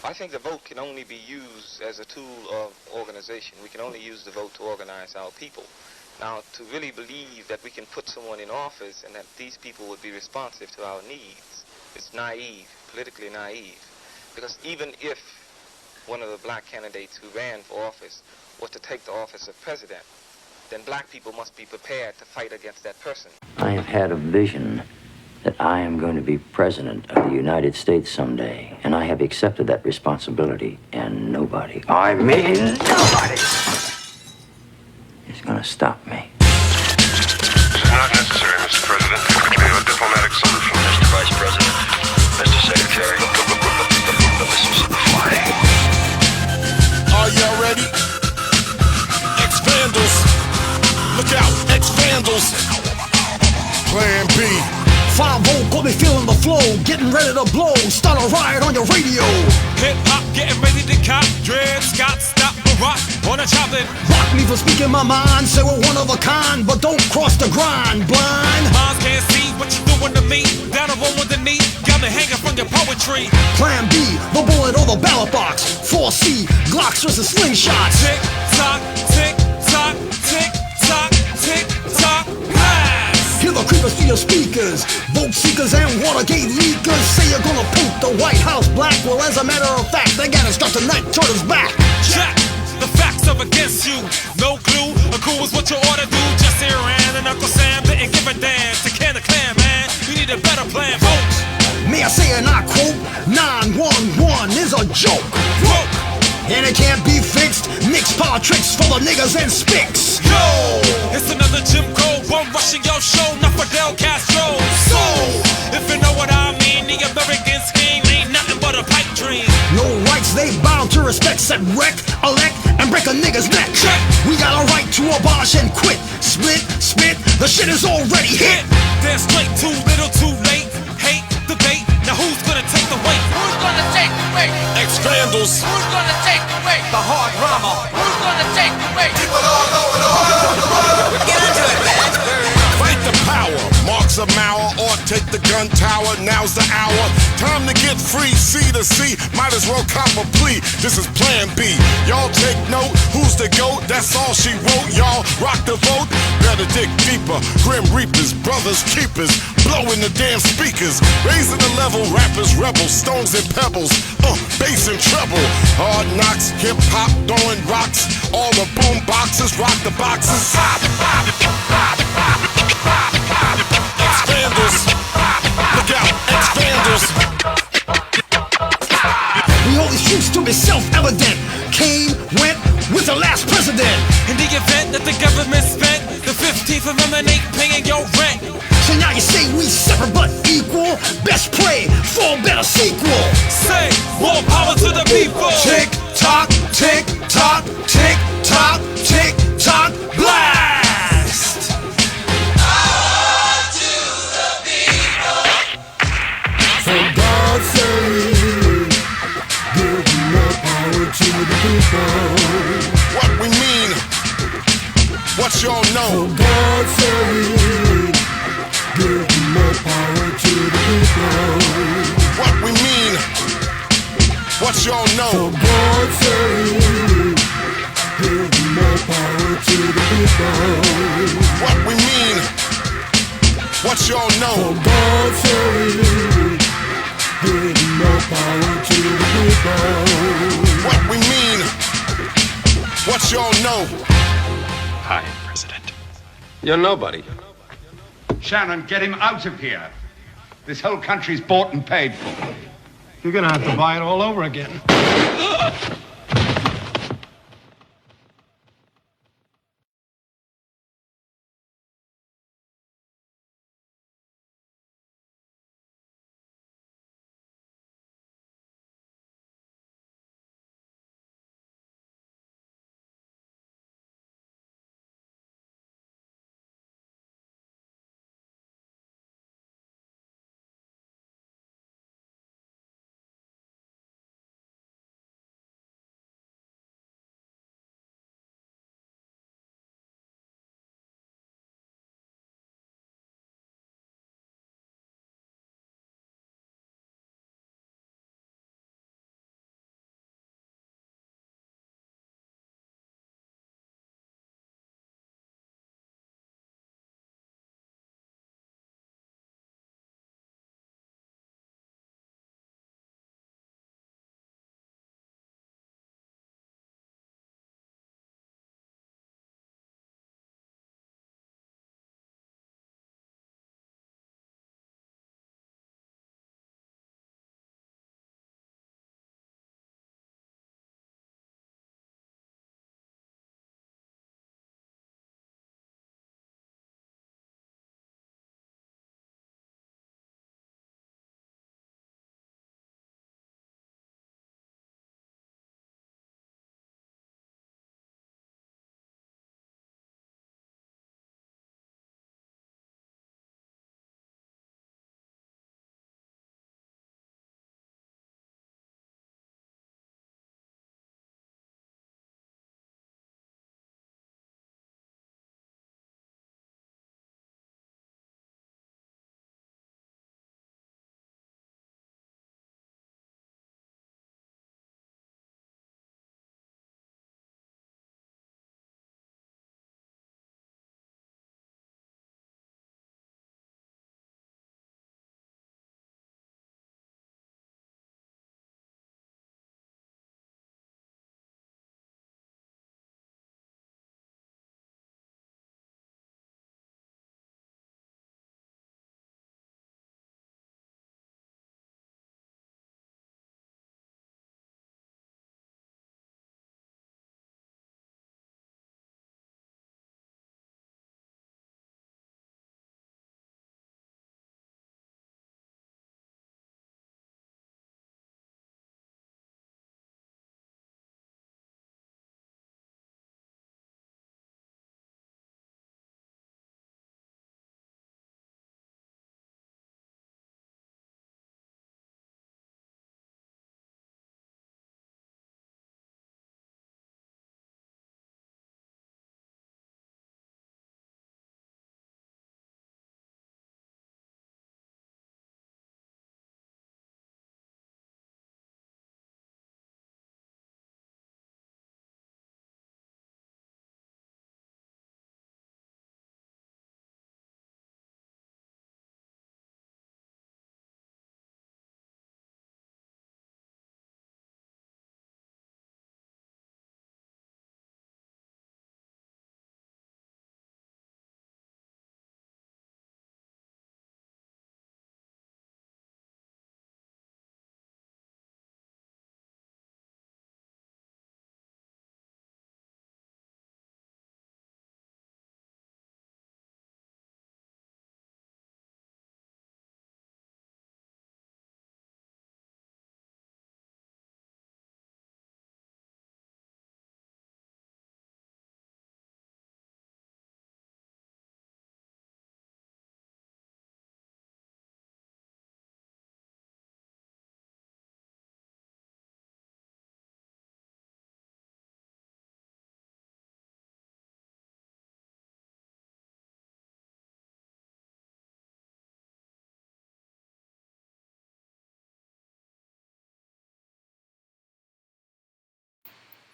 I think the vote can only be used as a tool of organization. We can only use the vote to organize our people. Now, to really believe that we can put someone in office and that these people would be responsive to our needs is naive, politically naive. Because even if one of the black candidates who ran for office was to take the office of president, then black people must be prepared to fight against that person. I have had a vision that I am going to be president of the United States someday, and I have accepted that responsibility, and nobody, I mean nobody, is going to stop me. It's not necessary, Mr. President. We have a diplomatic solution. Mr. Vice President, Mr. Secretary, the missiles are flying. Are y'all ready? Ex-Vandals. Look out, ex-Vandals. Plan B. 5-0, got me feeling the flow, getting ready to blow, start a riot on your radio. Hip-hop, getting ready to cop, Dred Scott, stop the rock, on a chopping. Rock me for speaking my mind, say we're one of a kind, but don't cross the grind, blind. Minds can't see what you doing to me, down the road with the knee, got me hanging from your poetry. Plan B, the bullet or the ballot box, 4C, Glocks versus slingshots. Tick-tock, tick-tock, tick-tock, tick-tock, blast. Hear the creepers through your speakers, vote seekers and Watergate leakers say you're gonna paint the White House black. Well, as a matter of fact, they gotta start tonight, turn us back. Jack, the facts are against you, no clue, a cool is what you ought to do. Jesse Rand and Uncle Sam didn't give a damn to can the clan, man. We need a better plan, folks. May I say and I quote, 911 is a joke. Vote. And it can't be fixed. Mixed power tricks for the niggas and spicks. Yo, it's another Jim Crow, one rushing your show, not Fidel Castro. So, if you know what I mean, the American scheme ain't nothing but a pipe dream. No rights they bound to respect, set wreck, elect, and break a nigga's neck. Check. We got a right to abolish and quit. Split, spit, the shit is already hit. Then straight too little too late, hate, debate, now who's gonna take the weight? Who's gonna take the weight? Ex-Vandals. Who's gonna take the weight? The hard drama. Who's gonna take the weight? Get into it, man. Fight the power. Marks of Mauer or take the gun tower. Now's the hour. Time to get free. C to C. Might as well cop a plea. This is Plan B. Y'all take note. Who's the GOAT? That's all she wrote. Y'all rock the vote. Better dig deeper. Grim Reapers, brothers keepers. Blowing the damn speakers. Raising the level. Rappers, rebels. Stones and pebbles. Bass and treble. Hard knocks. Hip hop. Throwing rocks. All the boom boxes. Rock the boxes. Ex-Vandals. Look out, ex-Vandals. We hold these truths to be self-evident. Came, went with the last president. In the event that the government spent the 15th Amendment ain't paying your rent. So now you say we separate but equal. Best pray for a better sequel. Say, more power to the people. Tick tock, tick tock, tick tock, tick tock, blast! For God's sake, give more power to the people. What we mean? What y'all know? For God's sake, give more power to the people. What we mean? What y'all For know? God's sake, give more power to the people. What we mean? What y'all For know? God's sake, give more power to the people. What we mean? What y'all know? Hi, President. You're nobody. Shannon, get him out of here. This whole country's bought and paid for. You're gonna have to buy it all over again.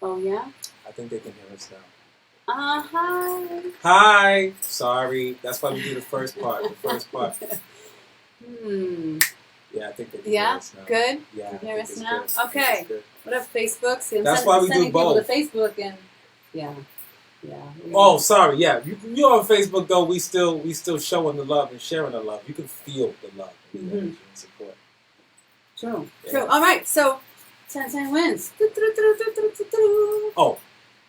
Oh, yeah? I think they can hear us now. Hi. Hi. Sorry. That's why we do the first part. The first part. Yeah, I think they can hear us now. Good? Yeah, Can hear us now? good. Okay. What up, Facebook? See, I'm That's why we do sending people both. to Facebook and yeah. Oh, sorry. Yeah, you're on Facebook though. We still showing the love and sharing the love. You can feel the love and the energy and support. True. Yeah. True. All right. So 10 wins. Oh,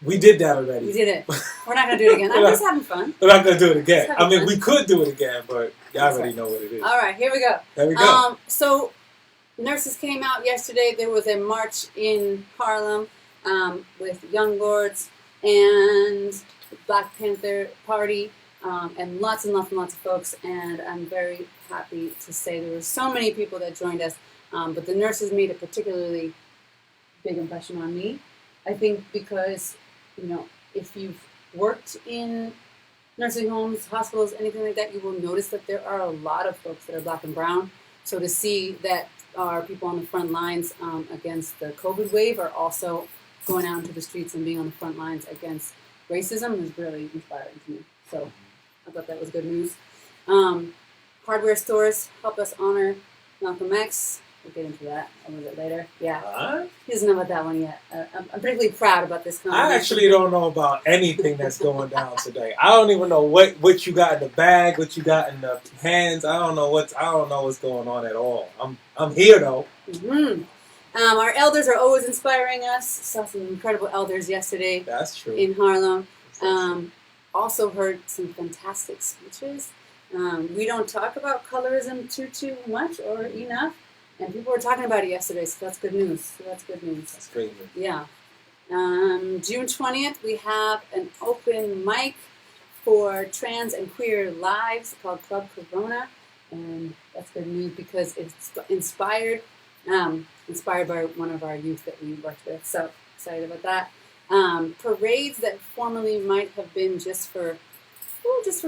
we did that already. We did it. We're not gonna do it again. I'm just having fun. We're not gonna do it again. Just I having mean, fun. we could do it again, but y'all That's already right. know what it is. All right. Here we go. There we go. So nurses came out yesterday. There was a march in Harlem with Young Lords and the Black Panther Party and lots and lots of folks. And I'm very happy to say there were so many people that joined us. But the nurses made a particularly big impression on me. I think because, if you've worked in nursing homes, hospitals, anything like that, you will notice that there are a lot of folks that are Black and brown. So to see that our people on the front lines against the COVID wave are also going out into the streets and being on the front lines against racism is really inspiring to me. So I thought that was good news. Hardware stores help us honor Malcolm X. We'll get into that a little bit later. Yeah. He doesn't know about that one yet. I'm particularly proud about this conversation. I actually don't know about anything that's going down today. I don't even know what you got in the bag, what you got in the hands. I don't know what's going on at all. I'm here though. Mm-hmm. Our elders are always inspiring us. Saw some incredible elders yesterday. That's true. In Harlem. Also heard some fantastic speeches. We don't talk about colorism too much or enough. And people were talking about it yesterday, so that's good news. That's great news. Yeah. June 20th, we have an open mic for trans and queer lives called Club Corona. And that's good news because it's inspired by one of our youth that we worked with. So excited about that. Parades that formerly might have been just for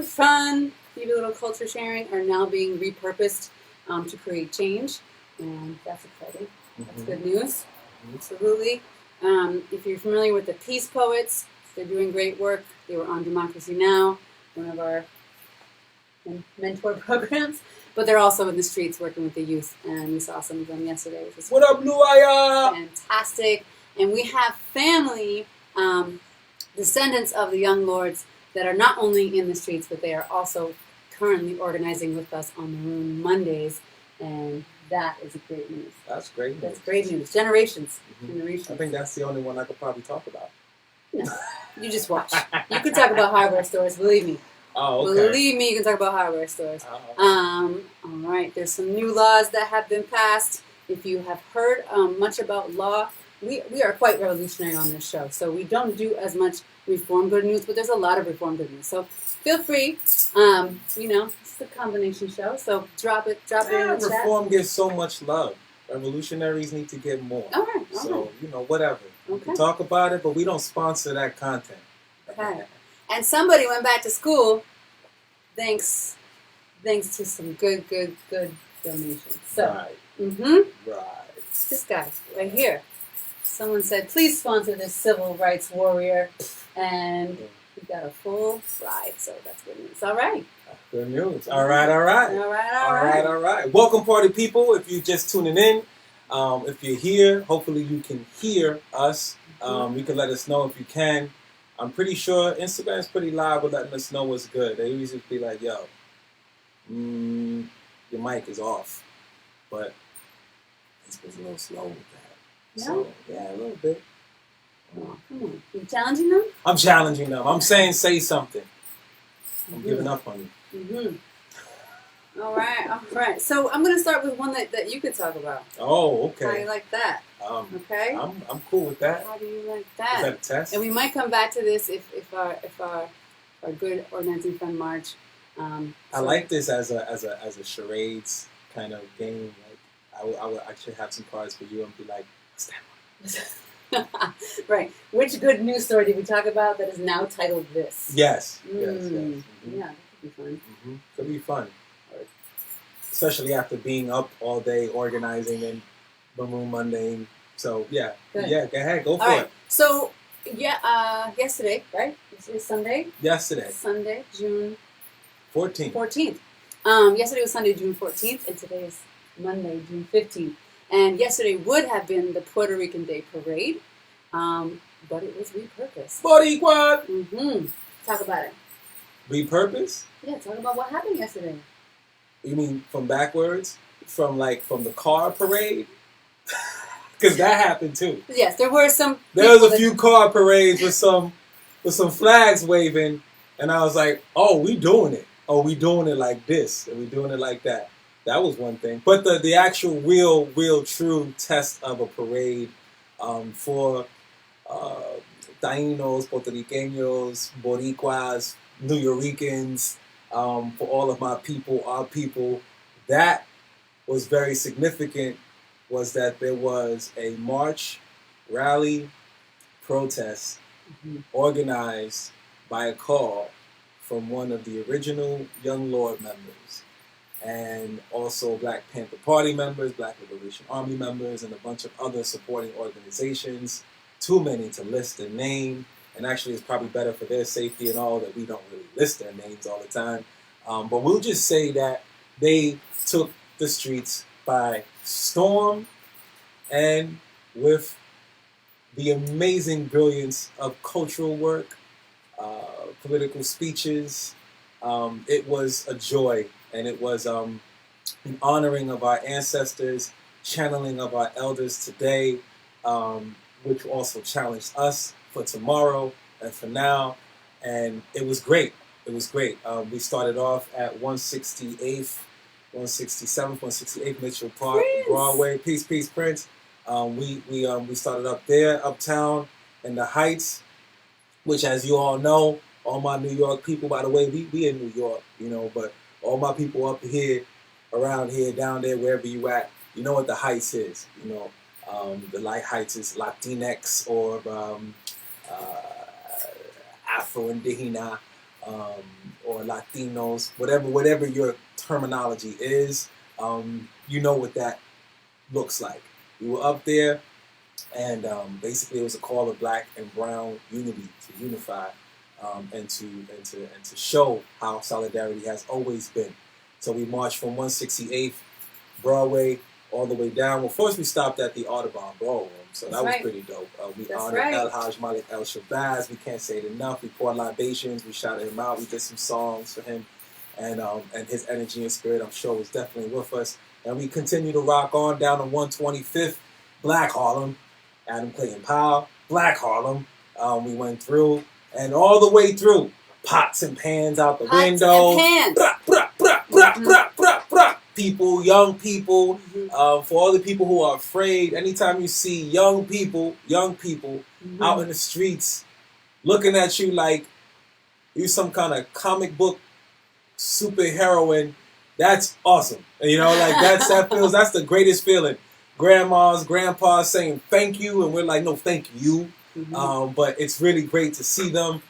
fun, maybe a little culture sharing, are now being repurposed to create change. And that's exciting. That's good news. Absolutely. If you're familiar with the Peace Poets, they're doing great work. They were on Democracy Now!, one of our mentor programs. But they're also in the streets working with the youth. And we saw some of them yesterday, which was what up, Blue Aya? Fantastic. And we have family, descendants of the Young Lords, that are not only in the streets, but they are also currently organizing with us on Maroon Mondays. And that is great news. That's great news. That's great news. Generations. I think that's the only one I could probably talk about. No, you just watch. You can talk about hardware stores, believe me. Oh, okay. Believe me, you can talk about hardware stores. All right, there's some new laws that have been passed. If you have heard much about law, we are quite revolutionary on this show. So we don't do as much reform good news, but there's a lot of reform good news. So feel free, it's a combination show, so drop it in the chat. Reform gets so much love. Revolutionaries need to get more. All right. So, whatever. We can talk about it, but we don't sponsor that content. Okay. And somebody went back to school thanks to some good donations. So, Right. This guy right here. Someone said, please sponsor this civil rights warrior. And we got a full ride, so that's good news. All right. Good news. All right. Welcome, party people. If you're just tuning in, if you're here, hopefully you can hear us. You can let us know if you can. I'm pretty sure Instagram's pretty live with letting us know what's good. They usually be like, yo, your mic is off. But it's a little slow with that. Yeah? So, yeah, a little bit. Oh, come on. You challenging them? I'm challenging them. I'm saying say something. I'm giving up on you. All right. So I'm going to start with one that you could talk about. Oh, okay. How do you like that? Okay. I'm cool with that. How do you like that? Is that a test? And we might come back to this if our good organizing friend March. I like this as a charades kind of game. Like I would actually have some cards for you and be like, what's that one? Right. Which good news story did we talk about that is now titled this? Yes. Yes. Yeah, that could be fun. Could be fun. Especially after being up all day organizing and Maroon Monday So yeah, Good. yeah, go ahead, go for All it. right. So yesterday, right? Yesterday, Sunday. Yesterday, Sunday, June 14th. 14th. Yesterday was Sunday, June 14th, and today is Monday, June 15th. And yesterday would have been the Puerto Rican Day Parade, but it was repurposed. Boricua. Mm-hmm. Talk about it. Repurpose? Yeah, talk about what happened yesterday. You mean from backwards? From the car parade? Because that happened too. Yes, there were some. There was a few car parades with some flags waving, and I was like, "Oh, we doing it. Oh, we doing it like this, and we doing it like that." That was one thing. But the actual real true test of a parade for Taínos, Puerto Ricanos, Boricuas, New Yorkers, for all of my people, our people, that was very significant. Was that there was a march, rally, protest organized by a call from one of the original Young Lord members, and also Black Panther Party members, Black Liberation Army members, and a bunch of other supporting organizations. Too many to list their name, and actually it's probably better for their safety and all that we don't really list their names all the time. But we'll just say that they took the streets by storm, and with the amazing brilliance of cultural work, political speeches, it was a joy, and it was an honoring of our ancestors, channeling of our elders today, which also challenged us for tomorrow and for now, and it was great. It was great. We started off at 167th, 168th Mitchell Park, Prince. Broadway. Peace, Prince. We started up there, uptown, in the Heights, which, as you all know, all my New York people, by the way, we in New York, but all my people up here, around here, down there, wherever you at, you know what the Heights is, the Light Heights is Latinx or Afro-Indígena, or Latinos, whatever your terminology is, you know what that looks like. We were up there, and basically it was a call of Black and Brown unity, to unify, and to show how solidarity has always been. So we marched from 168th Broadway all the way down. Well, first we stopped at the Audubon Ballroom, so that was pretty dope. We honored El Haj Malik El Shabazz. We can't say it enough. We poured libations. We shouted him out. We did some songs for him, and his energy and spirit, I'm sure, was definitely with us. And we continue to rock on down to 125th Black Harlem, Adam Clayton Powell, Black Harlem. We went through, and all the way through, pots and pans out the window. People, young people, for all the people who are afraid, anytime you see young people out in the streets looking at you like you're some kind of comic book superheroine, that's awesome. That's the greatest feeling. Grandmas, grandpas saying thank you, and we're like, no, thank you. But it's really great to see them.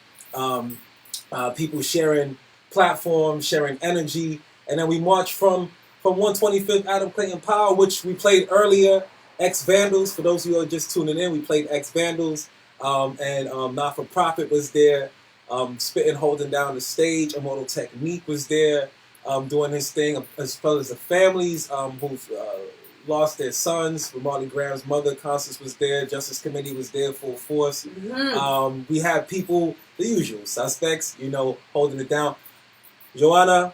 People sharing platforms, sharing energy, and then we march from 125th Adam Clayton Powell, which we played earlier, Ex-Vandals. For those of you who are just tuning in, we played Ex-Vandals, and Not For Profit was there, spitting, holding down the stage. Immortal Technique was there, doing his thing, as well as the families who've lost their sons. Marley Graham's mother, Constance, was there. Justice Committee was there full force. We had people, the usual suspects, holding it down. Joanna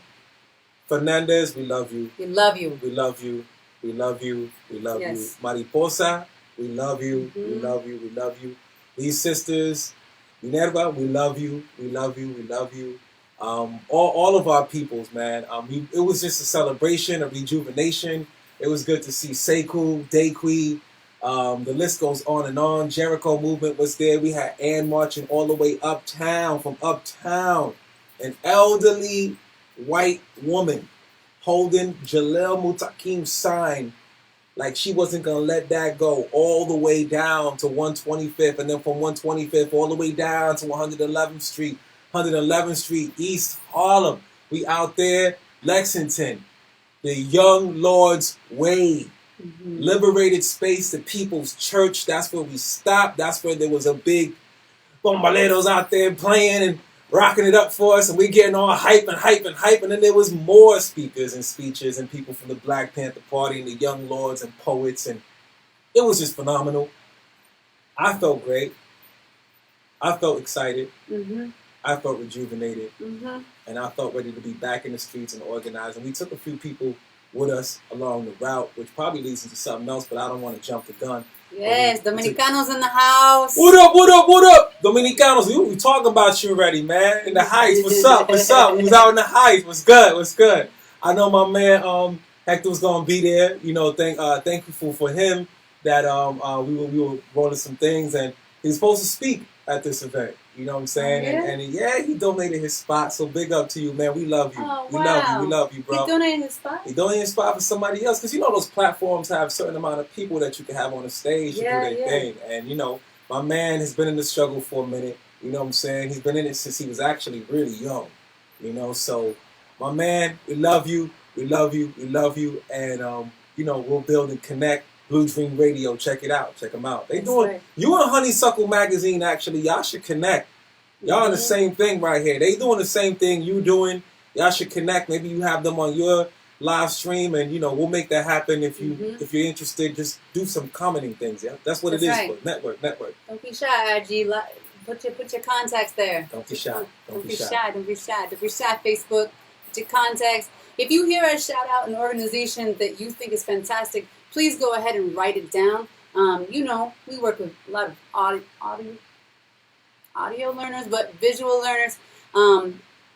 Fernandez, we love you. We love you. We love you. We love you. We love Yes. you. Mariposa, we love you. We love you. We love you. These sisters, Minerva, we love you. We love you. We love you. All of our peoples, man. It was just a celebration, a rejuvenation. It was good to see Sekou, Daquis. The list goes on and on. Jericho Movement was there. We had Ann marching all the way uptown, from uptown. An elderly white woman holding Jaleel Mutakim's sign like she wasn't going to let that go, all the way down to 125th, and then from 125th all the way down to 111th Street, 111th Street, East Harlem. We out there, Lexington, the Young Lord's Way. liberated space, the people's church. That's where we stopped. That's where there was a big bomboleros out there playing and rocking it up for us, and we getting all hype, and then there was more speakers and speeches and people from the Black Panther Party and the Young Lords and poets, and it was just phenomenal. I felt great. I felt excited. I felt rejuvenated. And I felt ready to be back in the streets and organized. And we took a few people with us along the route, which probably leads into something else, but I don't want to jump the gun. Yes, Dominicanos in the house. What up, what up, what up? Dominicanos, we talking about you already, man. In the Heights, what's up, what's up? We was out in the Heights, what's good, what's good? I know my man Hector was going to be there. You know, thankful for him that we were rolling some things, and he was supposed to speak at this event. You know what I'm saying? And he donated his spot. So big up to you, man. We love you. Oh, we love you, bro. He donated his spot? He donated his spot for somebody else. Because you know those platforms have a certain amount of people that you can have on the stage to do their thing. And, you know, my man has been in the struggle for a minute. You know what I'm saying? He's been in it since he was actually really young. You know, so my man, we love you. We love you. We love you. And, you know, we'll build and connect. Blue Dream Radio, check it out. Check them out. They doing you and Honeysuckle Magazine. Actually, y'all should connect. Y'all in the same thing right here. They doing the same thing you doing. Y'all should connect. Maybe you have them on your live stream, and you know we'll make that happen. If you're interested, just do some commenting things. Yeah, that's what it is for. Network. Don't be shy, IG. Put your contacts there. Don't be shy. Don't be shy. Don't be shy. Facebook. Put your contacts. If you hear us shout out an organization that you think is fantastic, please go ahead and write it down. You know, we work with a lot of audio learners, but visual learners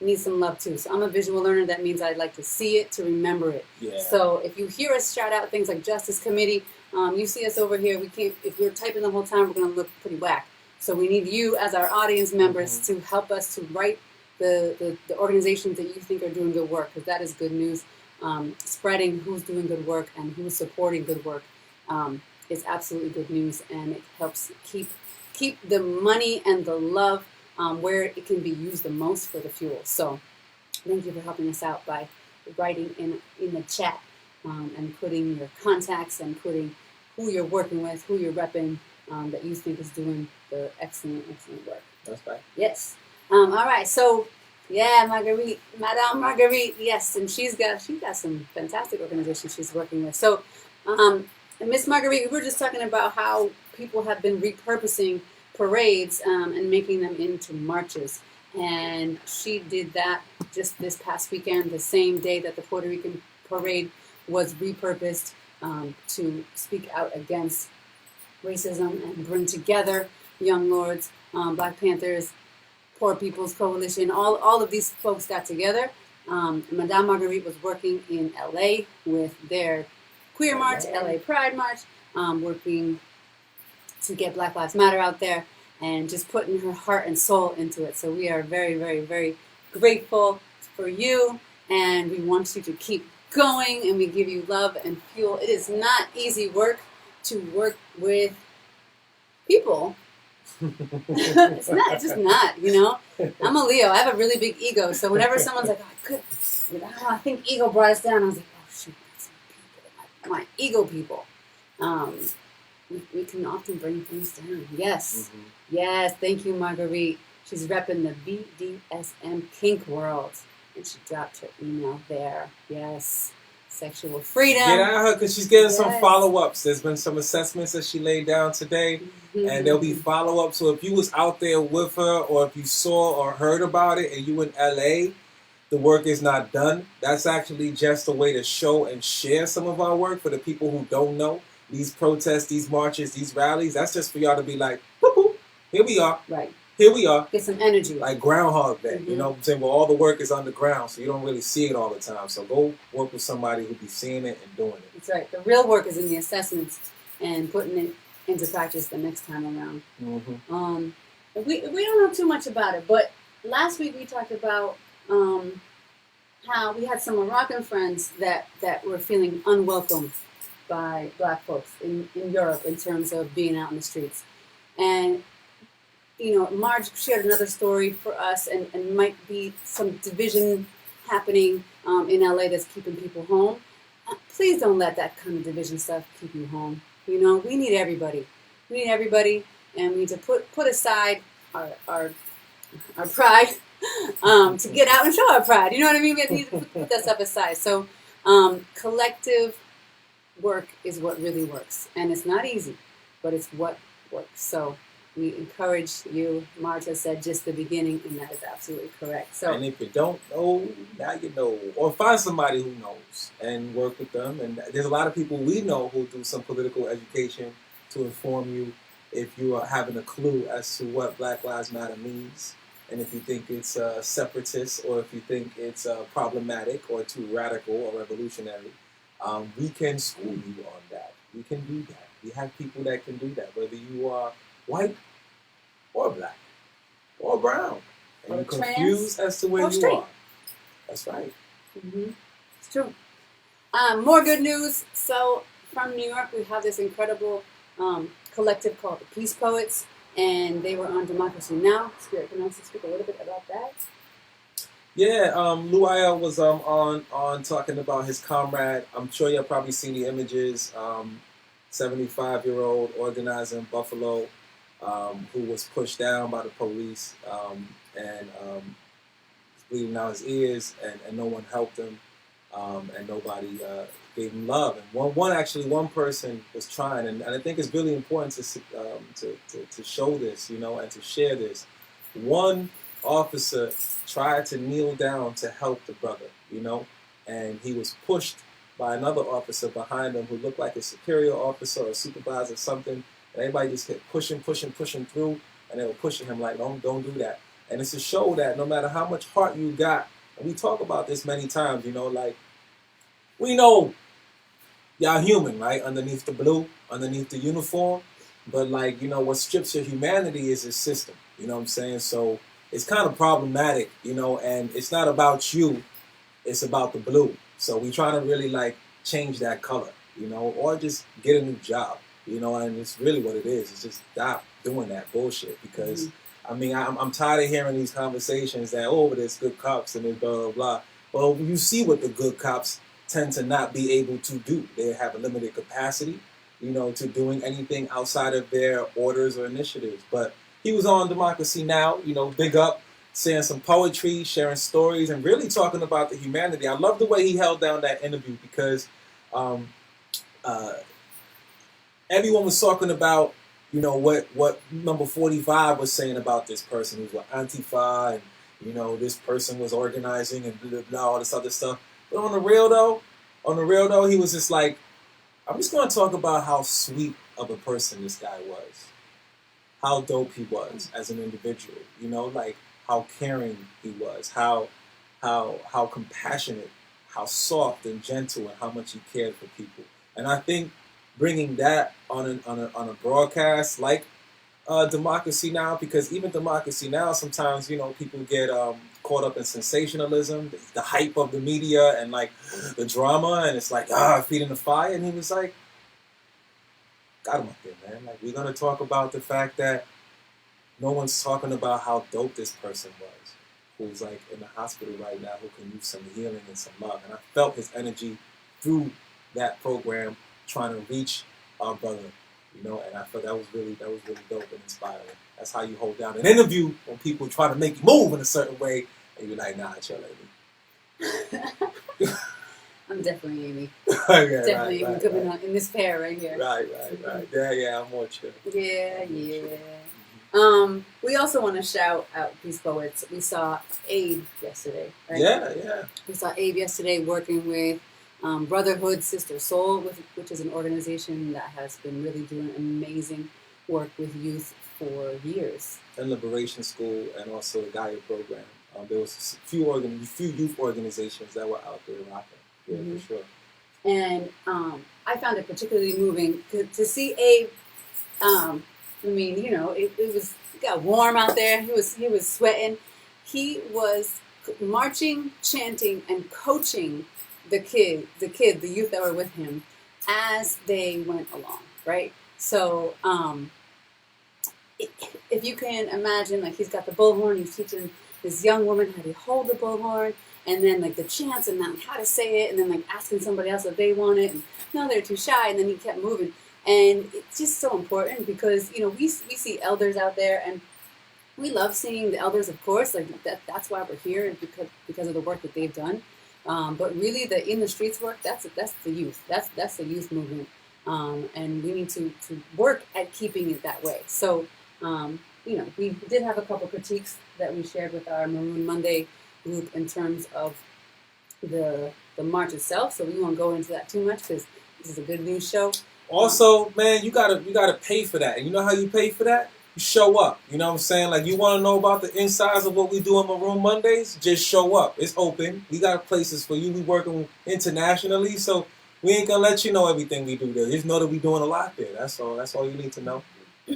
need some love too. So I'm a visual learner. That means I'd like to see it, to remember it. Yeah. So if you hear us shout out things like Justice Committee, you see us over here, we can't, if we're typing the whole time, we're going to look pretty whack. So we need you as our audience members to help us to write the organizations that you think are doing good work, because that is good news. Spreading who's doing good work and who's supporting good work is absolutely good news, and it helps keep the money and the love where it can be used the most for the fuel. So thank you for helping us out by writing in the chat and putting your contacts and putting who you're working with, who you're repping, that you think is doing the excellent work. That's right. Yes. All right. So yeah, Madame Marguerite. Yes, and she's got some fantastic organizations she's working with. So Miss Marguerite, we were just talking about how people have been repurposing parades and making them into marches. And she did that just this past weekend, the same day that the Puerto Rican parade was repurposed to speak out against racism and bring together Young Lords, Black Panthers, Poor People's Coalition. All of these folks got together. Madame Marguerite was working in LA with their Queer March, LA Pride March, working to get Black Lives Matter out there and just putting her heart and soul into it. So we are very, very, very grateful for you, and we want you to keep going, and we give you love and fuel. It is not easy work to work with people. It's just not, you know. I'm a Leo. I have a really big ego, so whenever someone's like, I think ego brought us down, I was like, oh shoot, that's my ego people. We can often bring things down. Yes. Yes, thank you, Marguerite. She's repping the BDSM kink world, and she dropped her email there. Yes. Sexual freedom. Get at her, because she's getting some follow-ups. There's been some assessments that she laid down today, and there'll be follow-ups. So if you was out there with her, or if you saw or heard about it, and you in LA, the work is not done. That's actually just a way to show and share some of our work for the people who don't know. These protests, these marches, these rallies, that's just for y'all to be like, whoop, here we are. Right. Here we are. Get some energy. Like Groundhog Day. You know what I'm saying? Well, all the work is underground, so you don't really see it all the time. So go work with somebody who be seeing it and doing it. That's right. The real work is in the assessments and putting it into practice the next time around. We don't know too much about it, but last week we talked about how we had some Moroccan friends that were feeling unwelcome by Black folks in Europe in terms of being out in the streets. And you know, Marge shared another story for us, and might be some division happening in LA that's keeping people home. please don't let that kind of division stuff keep you home. You know, we need everybody. We need everybody, and we need to put aside our pride to get out and show our pride. You know what I mean? We need to put that stuff aside. So collective work is what really works. And it's not easy, but it's what works. So we encourage you. Marta said just the beginning, and that is absolutely correct. So, and if you don't know, now you know. Or find somebody who knows and work with them. And there's a lot of people we know who do some political education to inform you if you are having a clue as to what Black Lives Matter means. And if you think it's separatist, or if you think it's problematic or too radical or revolutionary, we can school you on that. We can do that. We have people that can do that, whether you are white or black or brown, and or you're confused as to where you are. That's right. Mm-hmm. It's true. More good news. So from New York, we have this incredible collective called the Peace Poets, and they were on Democracy Now! Spirit, can I also speak a little bit about that? Yeah, Lou Ayel was on talking about his comrade. I'm sure you've probably seen the images. 75-year-old organizer in Buffalo, who was pushed down by the police and bleeding out his ears, and no one helped him, and nobody gave him love. And one person was trying, and I think it's really important to show this, you know, and to share this. One officer tried to kneel down to help the brother, you know, and he was pushed by another officer behind him who looked like a superior officer or a supervisor or something, and everybody just kept pushing through, and they were pushing him like, don't do that. And it's to show that no matter how much heart you got, and we talk about this many times, you know, like, we know y'all human, right, underneath the blue, underneath the uniform, but like, you know, what strips your humanity is this system, you know what I'm saying? So it's kind of problematic, you know, and it's not about you, it's about the blue. So we trying to really like change that color, you know, or just get a new job, you know, and it's really what it is. It's just stop doing that bullshit because, I mean, I'm tired of hearing these conversations that, oh, but there's good cops and there's blah, blah, blah. Well, you see what the good cops tend to not be able to do. They have a limited capacity, you know, to doing anything outside of their orders or initiatives. But he was on Democracy Now!, you know, big up, saying some poetry, sharing stories, and really talking about the humanity. I love the way he held down that interview because everyone was talking about, you know, what number 45 was saying about this person who's with Antifa, and, you know, this person was organizing and blah, blah, blah, all this other stuff. But on the real though, he was just like, I'm just going to talk about how sweet of a person this guy was. How dope he was as an individual, you know, like how caring he was, how compassionate, how soft and gentle, and how much he cared for people. And I think bringing that on a broadcast like Democracy Now!, because even Democracy Now!, sometimes, you know, people get caught up in sensationalism, the hype of the media, and like the drama, and it's like, feeding the fire. And he was like, got him up there, man. Like, we're gonna talk about the fact that no one's talking about how dope this person was, who's like in the hospital right now, who can use some healing and some love. And I felt his energy through that program, trying to reach our brother, you know. And I felt that was really dope and inspiring. That's how you hold down an interview when people try to make you move in a certain way, and you're like, nah, chill, lady. I'm definitely Amy. Okay, definitely right, coming on in this pair right here. Right. Yeah, I'm more chill. Yeah. We also want to shout out Peace Poets. We saw Abe yesterday, right? Yeah. We saw Abe yesterday working with Brotherhood Sister Soul, which is an organization that has been really doing amazing work with youth for years. And Liberation School, and also the Gaia program. There was a few youth organizations that were out there rocking. Yeah, for sure. And I found it particularly moving to see Abe. I mean, you know, it got warm out there. He was sweating. He was marching, chanting, and coaching the youth that were with him as they went along, right? So if you can imagine, like, he's got the bullhorn, he's teaching this young woman how to hold the bullhorn, and then like the chants and then how to say it, and then like asking somebody else if they want it, and no, they're too shy, and then he kept moving. And it's just so important because, you know, we see elders out there, and we love seeing the elders, of course, like that's why we're here, because of the work that they've done. But really the in the streets work, that's the youth. That's the youth movement. And we need to work at keeping it that way. So, you know, we did have a couple critiques that we shared with our Maroon Monday group in terms of the march itself. So we won't go into that too much because this is a good news show. Also, man, you gotta pay for that. And you know how you pay for that? You show up. You know what I'm saying? Like, you want to know about the insides of what we do on Maroon Mondays? Just show up. It's open. We got places for you. We working internationally, so we ain't gonna let you know everything we do there. Just know that we doing a lot there. That's all. That's all you need to know.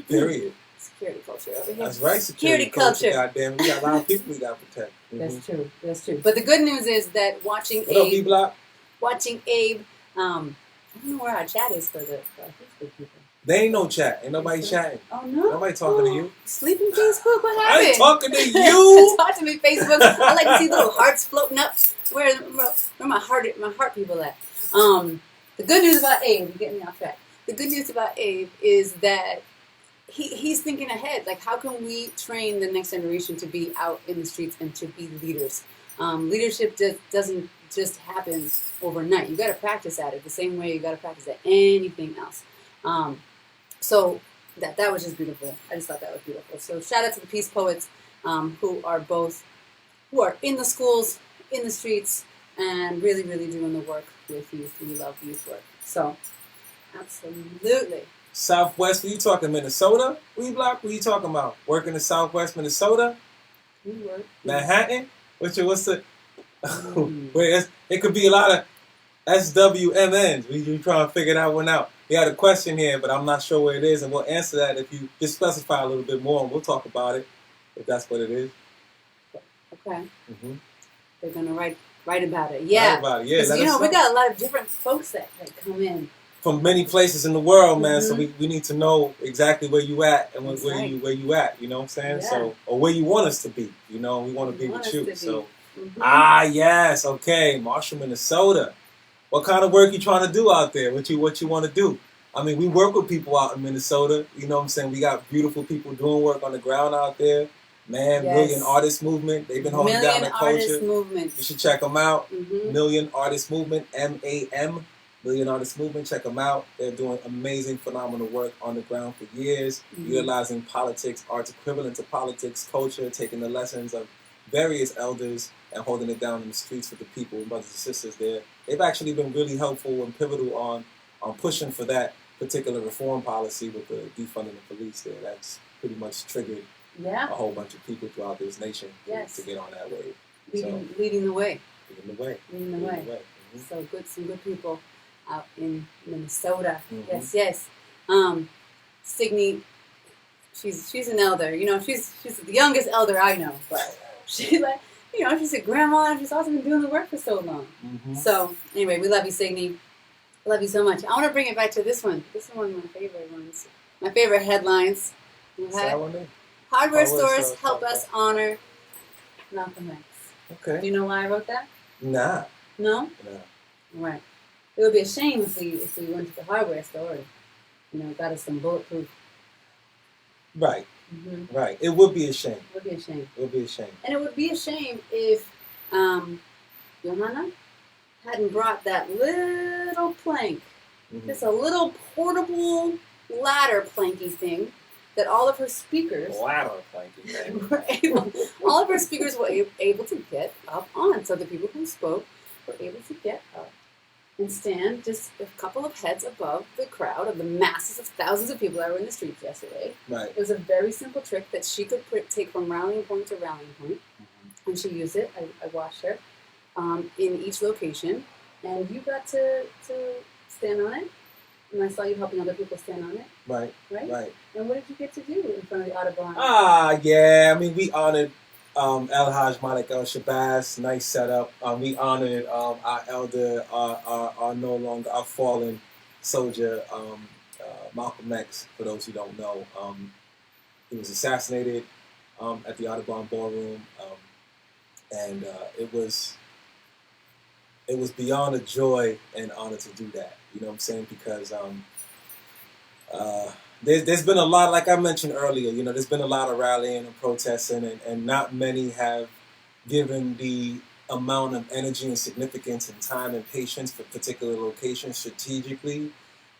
Period. Security culture over here. That's right. Security culture. Goddamn, we got a lot of people we got to protect. That's true. That's true. But the good news is that watching Abe, I don't know where our chat is for our Facebook people. They ain't no chat. Ain't nobody chatting. Oh, no? Nobody talking to you. Sleeping Facebook? What happened? I ain't talking to you. Talk to me, Facebook. I like to see little hearts floating up. Where my heart people at? The good news about Abe, you're getting me off track. The good news about Abe is that he's thinking ahead. Like, how can we train the next generation to be out in the streets and to be leaders? Leadership doesn't just happen overnight. You got to practice at it the same way you got to practice at anything else. So that was just beautiful. I just thought that was beautiful. So shout out to the Peace Poets, who are in the schools, in the streets, and really, really doing the work with youth. We love youth work. So absolutely. Southwest, what you talking, Minnesota? Block, what you talking about? Working in Southwest Minnesota? We work. Manhattan? What's the Wait, it could be a lot of SWMNs. We trying to figure that one out. We had a question here, but I'm not sure where it is, and we'll answer that if you just specify a little bit more, and we'll talk about it, if that's what it is. Okay. Mm-hmm. They're going to write about it. Yeah. Write about it. Yeah. You know, we got a lot of different folks that come in. From many places in the world, man, so we need to know exactly where you at and where you at, you know what I'm saying? Yeah. So, or where you want us to be, you know, we want to be with you. So, yes, okay, Marshall, Minnesota. What kind of work you trying to do out there? What you want to do? I mean, we work with people out in Minnesota, you know what I'm saying? We got beautiful people doing work on the ground out there. Man, yes. Million Artist Movement. They've been holding down the culture. Million Artist Movement. You should check them out. Million Artist Movement, MAM. Million Artist Movement, check them out. They're doing amazing, phenomenal work on the ground for years, utilizing politics, arts equivalent to politics, culture, taking the lessons of various elders and holding it down in the streets with the people, brothers and sisters there. They've actually been really helpful and pivotal on pushing for that particular reform policy with the defunding the police there. That's pretty much triggered a whole bunch of people throughout this nation to get on that wave. Leading the way. Leading the way. So some good people out in Minnesota. Yes. Signy, she's an elder. You know, she's the youngest elder I know, but she's like, you know, she's a grandma and she's also been doing the work for so long. So anyway, we love you, Signy. Love you so much. I want to bring it back to this one. This is one of my favorite ones. My favorite headlines. Hardware stores help us honor Malcolm X. Okay. Do you know why I wrote that? Nah. No? No. Right. It would be a shame if we went to the hardware store and, you know, got us some bulletproof. Right. Right. It would be a shame. It would be a shame. It would be a shame. And it would be a shame if Johanna hadn't brought that little plank. Just a little portable ladder planky thing that all of her speakers all of her speakers were able to get up on. So the people who spoke were able to get up and stand just a couple of heads above the crowd of the masses of thousands of people that were in the streets yesterday. Right. It was a very simple trick that she could take from rallying point to rallying point, and she used it. I watched her in each location, and you got to stand on it, and I saw you helping other people stand on it. Right. And what did you get to do in front of the Audubon? Yeah. I mean, we honored El Haj Malik El Shabazz, nice setup. We honored our elder, our fallen soldier, Malcolm X. For those who don't know, he was assassinated at the Audubon Ballroom, and it was it was beyond a joy and honor to do that. You know what I'm saying? Because there's been a lot, like I mentioned earlier, you know, there's been a lot of rallying and protesting, and not many have given the amount of energy and significance and time and patience for particular locations strategically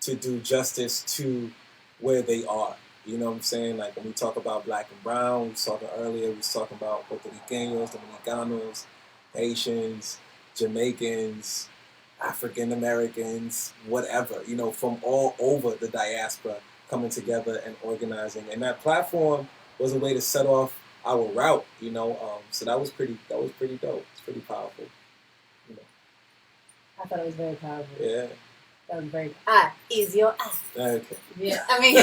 to do justice to where they are. You know what I'm saying? Like when we talk about black and brown, we was talking earlier, we was talking about Puerto Ricanos, Dominicanos, Haitians, Jamaicans, African Americans, whatever, you know, from all over the diaspora coming together and organizing. And that platform was a way to set off our route, you know. So that was pretty dope. It's pretty powerful. You know. I thought it was very powerful. Yeah. That was very is your Okay. Yeah, I mean,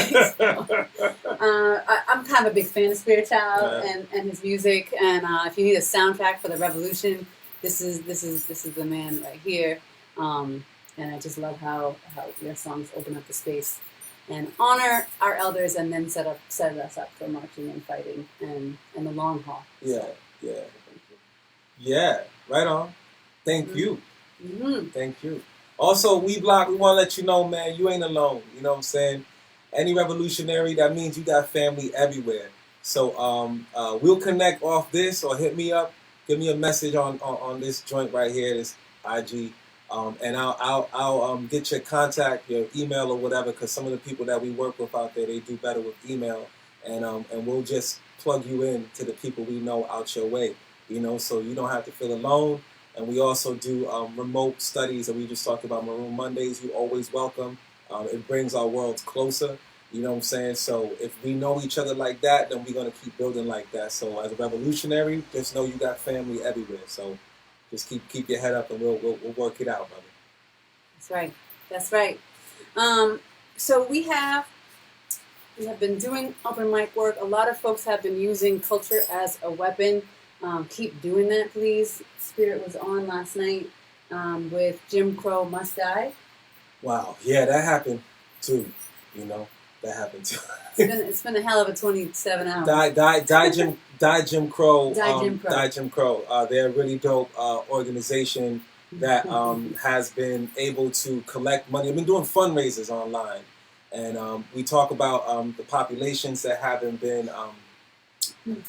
I'm kind of a big fan of Spirit Child and his music. And if you need a soundtrack for the revolution, this is the man right here. And I just love how your songs open up the space and honor our elders, and then set us up for marching and fighting and the long haul. Yeah, yeah, yeah. Right on. Thank you. Mm-hmm. Thank you. Also, we want to let you know, man, you ain't alone. You know what I'm saying? Any revolutionary, that means you got family everywhere. So we'll connect off this, or hit me up, give me a message on this joint right here, this IG, and I'll get your contact, your email or whatever, because some of the people that we work with out there, they do better with email, and we'll just plug you in to the people we know out your way, you know, so you don't have to feel alone. And we also do remote studies that we just talked about, Maroon Mondays. You always welcome. It brings our worlds closer. You know what I'm saying? So if we know each other like that, then we're going to keep building like that. So as a revolutionary, just know you got family everywhere. So just keep your head up, and we'll work it out, brother. That's right. That's right. So we have been doing open mic work. A lot of folks have been using culture as a weapon. Keep doing that, please. Spirit was on last night with Jim Crow Must Die. Wow. Yeah, that happened too. You know, that happened too. It's been a hell of a 27 hours. Die Jim Crow. Die Jim Crow. They're a really dope organization that has been able to collect money. They've been doing fundraisers online. And we talk about the populations that haven't been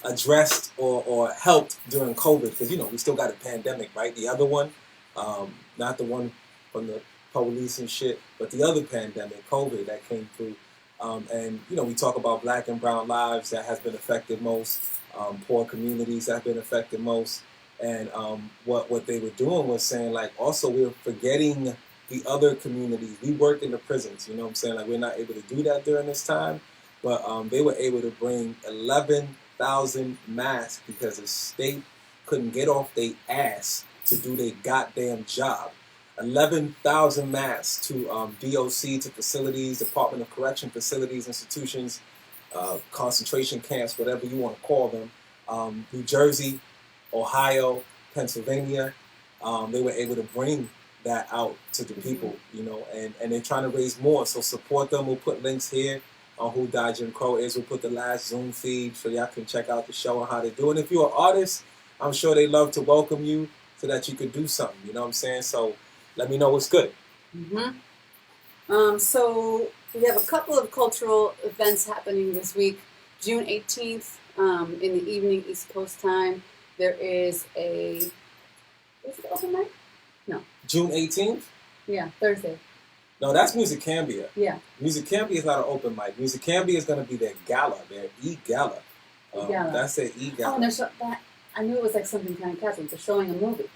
addressed or helped during COVID, because, you know, we still got a pandemic, right? The other one, not the one from the police and shit, but the other pandemic, COVID, that came through. And, you know, we talk about black and brown lives that has been affected most, poor communities that have been affected most. And what they were doing was saying, like, also we're forgetting the other communities. We work in the prisons, you know what I'm saying? Like, we're not able to do that during this time, but they were able to bring 11,000 masks because the state couldn't get off their ass to do their goddamn job. 11,000 masks to DOC, to facilities, Department of Correction facilities, institutions, concentration camps, whatever you want to call them. New Jersey, Ohio, Pennsylvania, they were able to bring that out to the people, you know, and they're trying to raise more. So support them. We'll put links here on who Die Jim Crow is. We'll put the last Zoom feed so y'all can check out the show and how they do it. And if you're an artist, I'm sure they love to welcome you so that you could do something, you know what I'm saying? So let me know what's good. So we have a couple of cultural events happening this week. June 18th, in the evening, East Coast time, there is a... Is it open mic? No. June 18th? Yeah, Thursday. No, that's Music Cambia. Yeah. Music Cambia is not an open mic. Music Cambia is going to be their gala, their E-Gala. E-Gala. That's their E-Gala. Oh, and I knew it was like something kind of casual. They're showing a movie.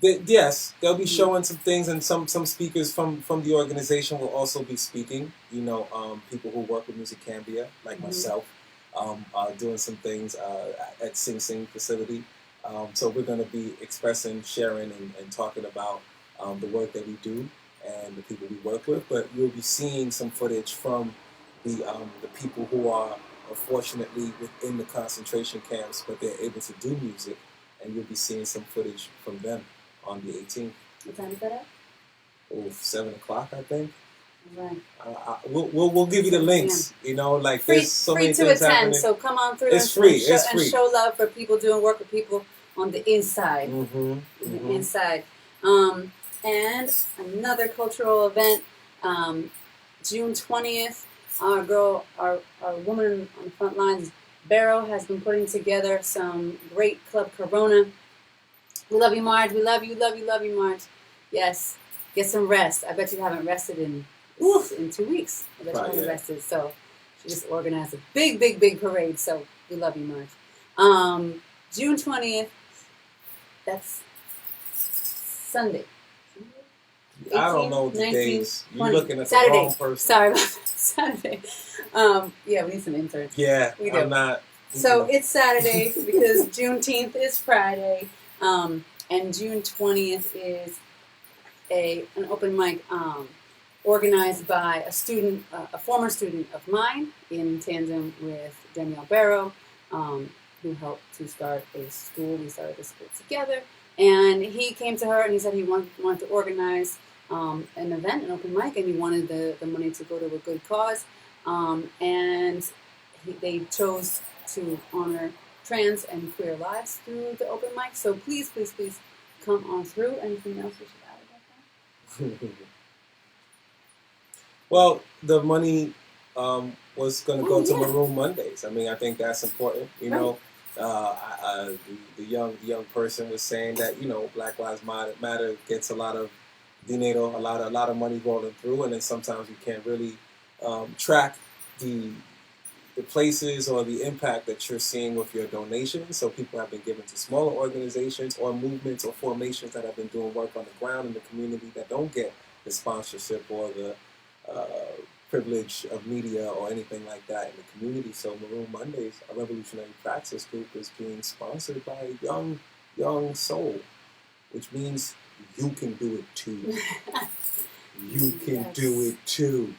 Yes, they'll be showing some things, and some speakers from the organization will also be speaking. You know, people who work with Music Cambia, like myself, are doing some things at Sing Sing facility. So we're going to be expressing, sharing, and talking about the work that we do and the people we work with. But you'll be seeing some footage from the people who are unfortunately within the concentration camps, but they're able to do music, and you'll be seeing some footage from them on the 18th. What time is that at? Oh, 7 o'clock, I think. Right. We'll give you the links. You know, like there's so many free things to attend, happening. so come on through. It's free. And show love for people doing work with people on the inside. Mm-hmm. The inside. And another cultural event, June 20th, our woman on the front lines, Barrow, has been putting together some great Club Corona. We love you, Marge. We love you, Marge. Yes. Get some rest. I bet you haven't rested in 2 weeks. I bet you haven't rested. So she just organized a big parade. So we love you, Marge. June 20th, that's Sunday. 18th, I don't know the 19th, days. You're 20th. looking at Saturday. the wrong person. Sorry about that. Saturday. Yeah, we need some interns. Yeah, we do. I'm not. So it's Saturday because Juneteenth is Friday, and June 20th is an open mic organized by a former student of mine, in tandem with Danielle Barrow, who helped to start a school. We started a school together, and he came to her and he said he wanted to organize an event, an open mic, and he wanted the money to go to a good cause, and they chose to honor trans and queer lives through the open mic. So please come on through. Anything else we should add about that? Well, the money was going to go to Maroon Mondays. I mean, I think that's important. You know, the young person was saying that, you know, Black Lives Matter gets a lot of dinero, a lot of money rolling through, and then sometimes you can't really track the places or the impact that you're seeing with your donations. So people have been given to smaller organizations or movements or formations that have been doing work on the ground in the community that don't get the sponsorship or the privilege of media or anything like that in the community. So Maroon Mondays, a revolutionary praxis group, is being sponsored by a young soul, which means you can do it too. You can do it too.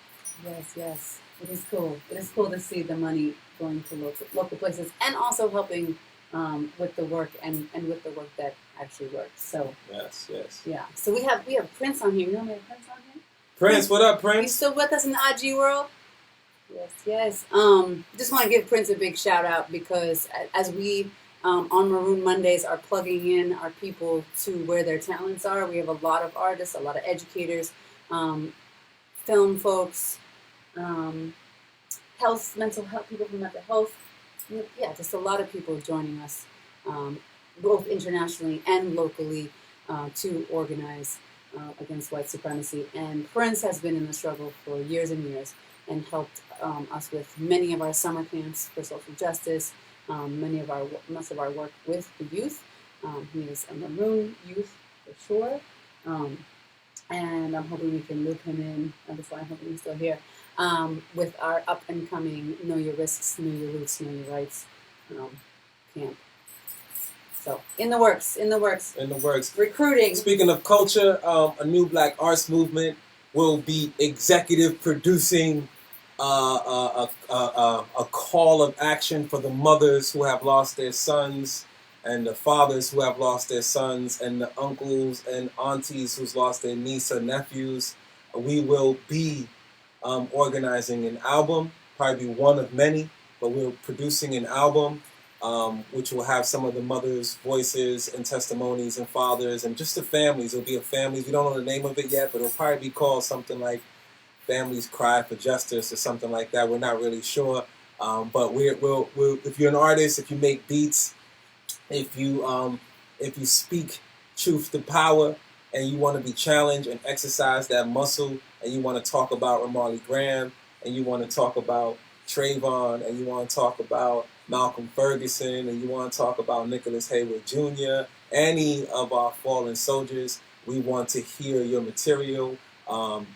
Yes. It is cool. It is cool to see the money going to local places and also helping with the work and with the work that actually works. So yes. Yeah. So we have Prince on here. You know we have Prince on here? Prince, what up, Prince? You still with us in the IG world? Yes. Just want to give Prince a big shout out because as we on Maroon Mondays are plugging in our people to where their talents are. We have a lot of artists, a lot of educators, film folks, mental health, people from mental health. Yeah, just a lot of people joining us, both internationally and locally, to organize against white supremacy. And Prince has been in the struggle for years and years and helped us with many of our summer camps for social justice, much of our work with the youth. He is a Maroon youth for sure. And I'm hoping we can loop him in. That's why I'm hoping he's still here. With our up and coming Know Your Risks, Know Your Roots, Know Your Rights camp. So in the works. Recruiting. Speaking of culture, a new Black arts movement will be executive producing a call of action for the mothers who have lost their sons, and the fathers who have lost their sons, and the uncles and aunties who's lost their niece or nephews. We will be organizing an album, probably one of many, but we're producing an album which will have some of the mothers' voices and testimonies and fathers and just the families. It'll be a family. We don't know the name of it yet, but it'll probably be called something like Families Cry for Justice or something like that. We're not really sure. But we'll if you're an artist, if you make beats, if you speak truth to power and you want to be challenged and exercise that muscle, and you want to talk about Ramarley Graham, and you want to talk about Trayvon, and you want to talk about Malcolm Ferguson, and you want to talk about Nicholas Haywood Jr., any of our fallen soldiers, we want to hear your material.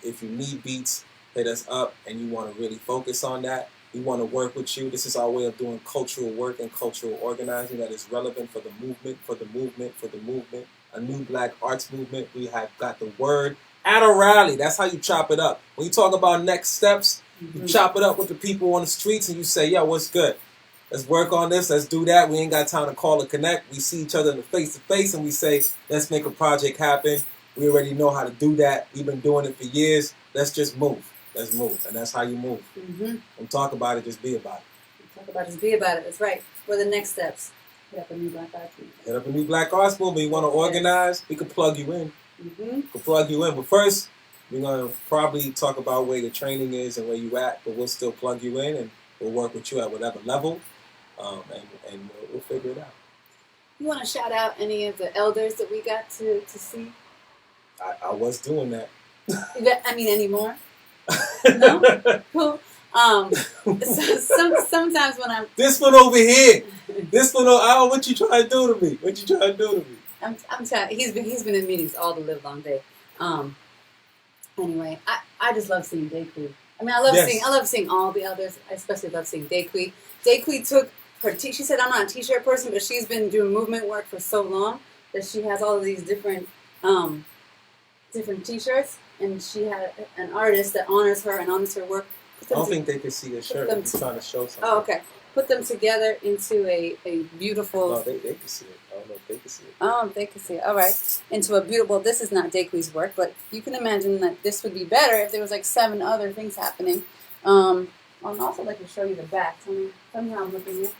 If you need beats, hit us up, and you want to really focus on that. We want to work with you. This is our way of doing cultural work and cultural organizing that is relevant for the movement, a new Black arts movement. We have got the word at a rally. That's how you chop it up. When you talk about next steps, you chop it up with the people on the streets and you say, yo, what's good? Let's work on this. Let's do that. We ain't got time to call or connect. We see each other in the face to face and we say, let's make a project happen. We already know how to do that. We've been doing it for years. Let's just move. Let's move. And that's how you move. Don't talk about it, just be about it. Talk about it, just be about it. That's right. What are the next steps? Hit up a new Black arts movement. Hit up a new Black arts movement. You want to organize? We can plug you in. We'll plug you in. But first, we're going to probably talk about where your training is and where you at, but we'll still plug you in and we'll work with you at whatever level, and we'll figure it out. You want to shout out any of the elders that we got to see? I was doing that. I mean, any more? No? Cool. Sometimes when I'm... This one over here. This one over... what you trying to do to me? What you trying to do to me? I'm trying... He's been in meetings all the live long day. Anyway, I just love seeing Daquee. I mean, I love seeing all the elders. I especially love seeing Daquee. Daquee took her... she said, I'm not a t-shirt person, but she's been doing movement work for so long that she has all of these different t-shirts, and she had an artist that honors her and honors her work. I don't think they can see your shirt. I'm trying to show something. Oh, okay. Put them together into a beautiful... No, they can see it. I don't know if they can see it. Oh, they can see it. All right. Into a beautiful... This is not Daquee's work, but you can imagine that this would be better if there was like 7 other things happening. I'd also like to show you the back. Tell me how I'm looking here.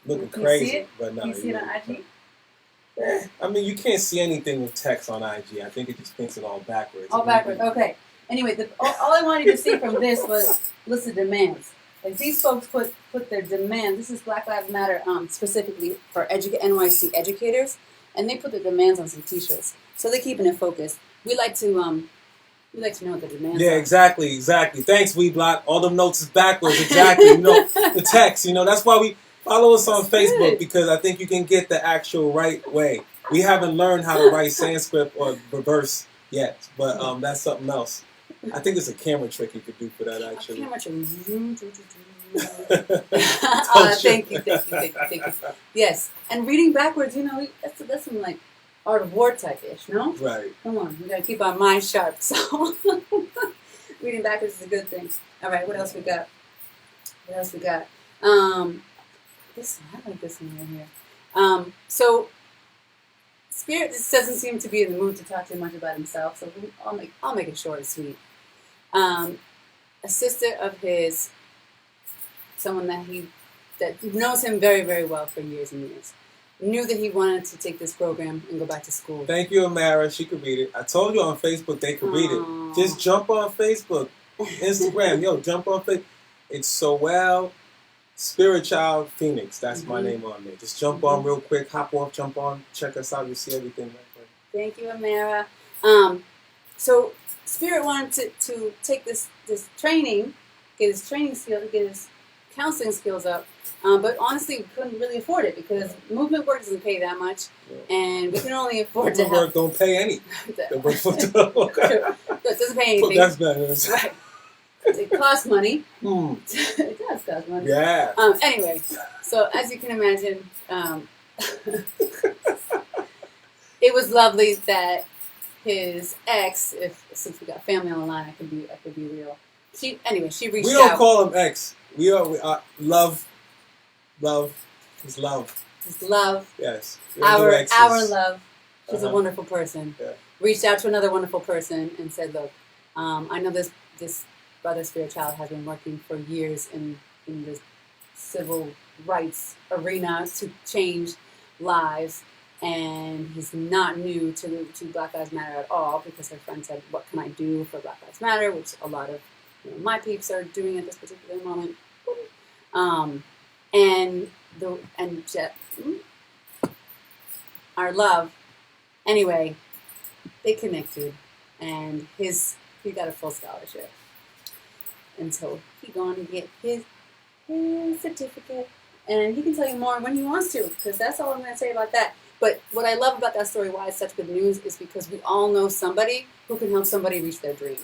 Looking can crazy. You see it? But no, you see it on IG? I mean, you can't see anything with text on IG. I think it just thinks it all backwards. All backwards. Okay. Anyway, all I wanted to see from this was list of demands. Like these folks put their demands. This is Black Lives Matter specifically for NYC educators, and they put the demands on some T-shirts, so they're keeping it focused. We like to know what the demands. Yeah, are. exactly. Thanks, WeBlock. All them notes is backwards. Exactly. The text. That's why we follow us on Facebook, because I think you can get the actual right way. We haven't learned how to write Sanskrit or reverse yet, but that's something else. I think it's a camera trick you could do for that, actually. Camera trick. Thank you. Yes, and reading backwards, that's some like art of war type-ish, no? Right. Come on, we gotta keep our minds sharp. So reading backwards is a good thing. All right, what else we got? This one, I like this one right here. So Spirit just doesn't seem to be in the mood to talk too much about himself, so I'll make it short and sweet. A sister of his, someone that knows him very, very well for years and years, knew that he wanted to take this program and go back to school. Thank you, Amara. She could read it. I told you on Facebook they could read it. Just jump on Facebook, Instagram. Jump on Facebook. It's Soel Spirit Child Phoenix. That's my name on there. Just jump on real quick. Hop off, jump on. Check us out. You'll see everything right there. Thank you, Amara. So Spirit wanted to take this training, get his training skills, get his counseling skills up, but honestly we couldn't really afford it because movement work doesn't pay that much, and we can only afford to have... Movement work don't pay any. It doesn't pay anything. That's better. Right. It costs money. It does cost money. Yeah. Anyway, so as you can imagine, it was lovely that his ex, since we got family on the line, I could be real. She reached out. We don't call him ex. We are love. It's love. It's love. Yes. Our love. She's a wonderful person. Yeah. Reached out to another wonderful person and said, look, I know this brother Spirit Child has been working for years in the civil rights arena to change lives, and he's not new to Black Lives Matter at all, because her friend said, what can I do for Black Lives Matter, which a lot of my peeps are doing at this particular moment. Our love, anyway, they connected, and he got a full scholarship. And so he's going to get his certificate. And he can tell you more when he wants to, because that's all I'm going to say about that. But what I love about that story, why it's such good news, is because we all know somebody who can help somebody reach their dream.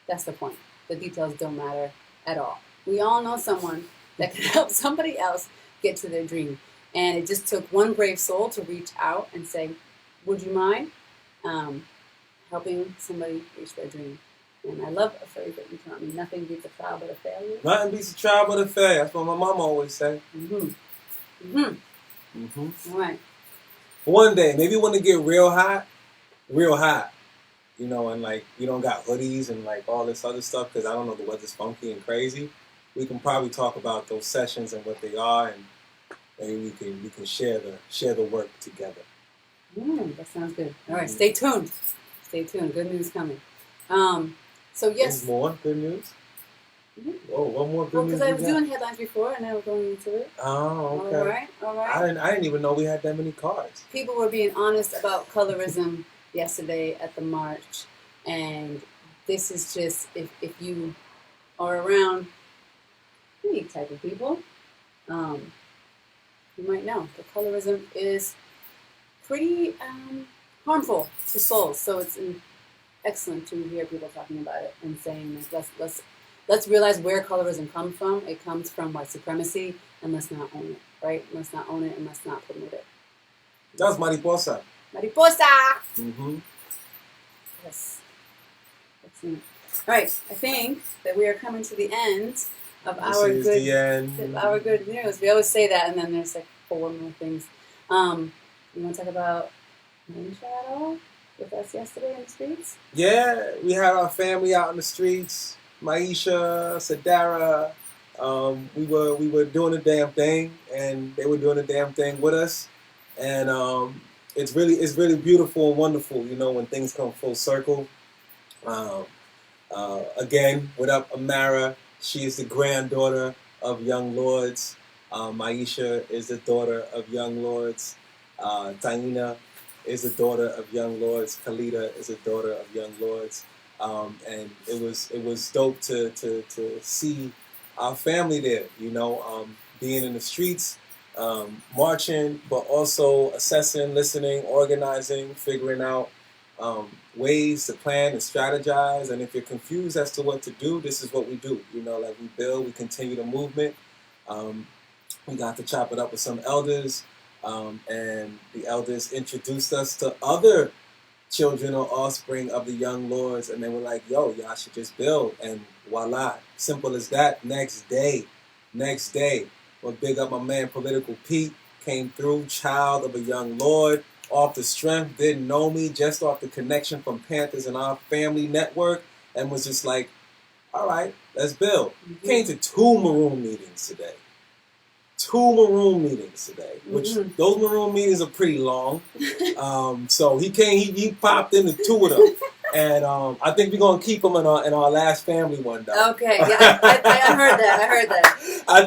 That's the point. The details don't matter at all. We all know someone that can help somebody else get to their dream. And it just took one brave soul to reach out and say, would you mind helping somebody reach their dream? And I love a phrase that you taught me, nothing beats a trial but a failure. Nothing beats a trial but a failure. That's what my mom always said. All right. One day, maybe when it get real hot, and like we don't got hoodies and like all this other stuff, because I don't know, the weather's funky and crazy. We can probably talk about those sessions and what they are, and maybe we can share the work together. That sounds good. All right, stay tuned. Stay tuned. Good news coming. So yes. There's more good news? Oh, one more good news. Because I was doing headlines before, and now we're going into it. Oh, okay. All right. I didn't even know we had that many cards. People were being honest about colorism yesterday at the march, and this is just if you are around any type of people, you might know that colorism is pretty harmful to souls. So it's excellent to hear people talking about it and saying, like, let's realize where colorism comes from. It comes from white supremacy, and let's not own it, right? Let's not own it, and let's not promote it. That's mariposa. Mariposa! Mm-hmm. Yes. Excellent. All right, I think that we are coming to the end of our good news. We always say that, and then there's like 4 more things. You want to talk about Maisha at all with us yesterday in the streets? Yeah, we had our family out in the streets. Maisha, Sadara, we were doing the damn thing, and they were doing the damn thing with us. And it's really beautiful and wonderful, you know, when things come full circle. Again, what up, Amara? She is the granddaughter of Young Lords. Maisha is the daughter of Young Lords. Taina is the daughter of Young Lords. Khalida is the daughter of Young Lords. And it was dope to see our family there, you know, being in the streets, marching, but also assessing, listening, organizing, figuring out ways to plan and strategize. And if you're confused as to what to do, this is what we do. You know, like we build, we continue the movement. We got to chop it up with some elders, and the elders introduced us to other children or offspring of the Young Lords, and they were like, yo, y'all should just build, and voila, simple as that. Next day, well, big up my man Political Pete, came through, child of a Young Lord, off the strength, didn't know me, just off the connection from Panthers and our family network, and was just like, all right, let's build. Mm-hmm. Came to 2 Maroon meetings today. 2 Maroon meetings today, which those Maroon meetings are pretty long. So he popped into 2 of them. And I think we're going to keep him in our last family one, though. Okay, yeah, I heard that. I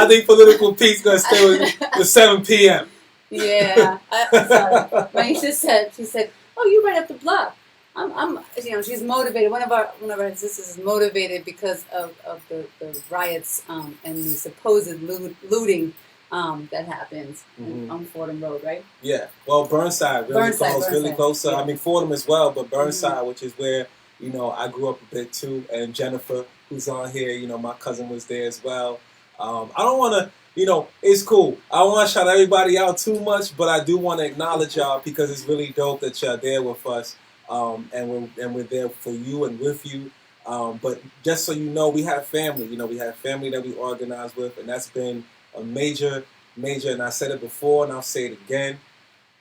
think Political Pete's going to stay with the 7 p.m. Yeah, I'm sorry. Maisha said, oh, you right up the block. I'm you know, she's motivated. One of our sisters is motivated because of the riots and the supposed looting that happens on Fordham Road, right? Yeah. Well, Burnside really close. Yeah. I mean, Fordham as well, but Burnside, which is where, you know, I grew up a bit too. And Jennifer, who's on here, you know, my cousin was there as well. I don't want to, you know, it's cool. I don't want to shout everybody out too much, but I do want to acknowledge y'all because it's really dope that y'all there with us. And we're there for you and with you. But just so you know, we have family. You know, we have family that we organize with, and that's been a major, and I said it before, and I'll say it again.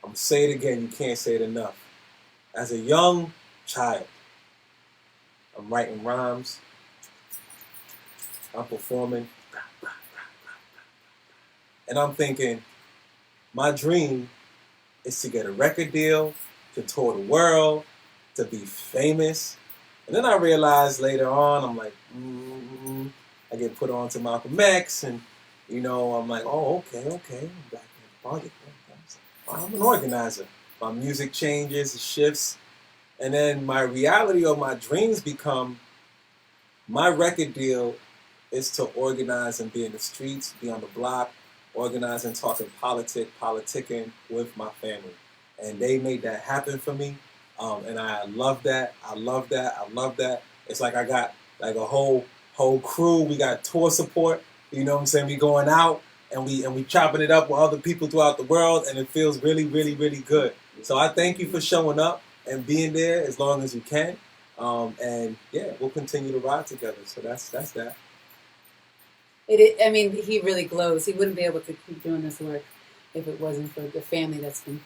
I'm going to say it again. You can't say it enough. As a young child, I'm writing rhymes. I'm performing. And I'm thinking, my dream is to get a record deal, to tour the world, to be famous. And then I realized later on, I'm like, I get put on to Malcolm X, and, you know, I'm like, oh, okay, I'm back in the pocket. I'm an organizer. My music changes, it shifts, and then my reality or my dreams become, my record deal is to organize and be in the streets, be on the block, organizing, talking politicking with my family. And they made that happen for me. And I love that. It's like I got like a whole crew. We got tour support. You know what I'm saying? We going out and we chopping it up with other people throughout the world, and it feels really, really, really good. So I thank you for showing up and being there as long as you can. And yeah, we'll continue to ride together. So that's that. I mean, he really glows. He wouldn't be able to keep doing this work if it wasn't for the family that's been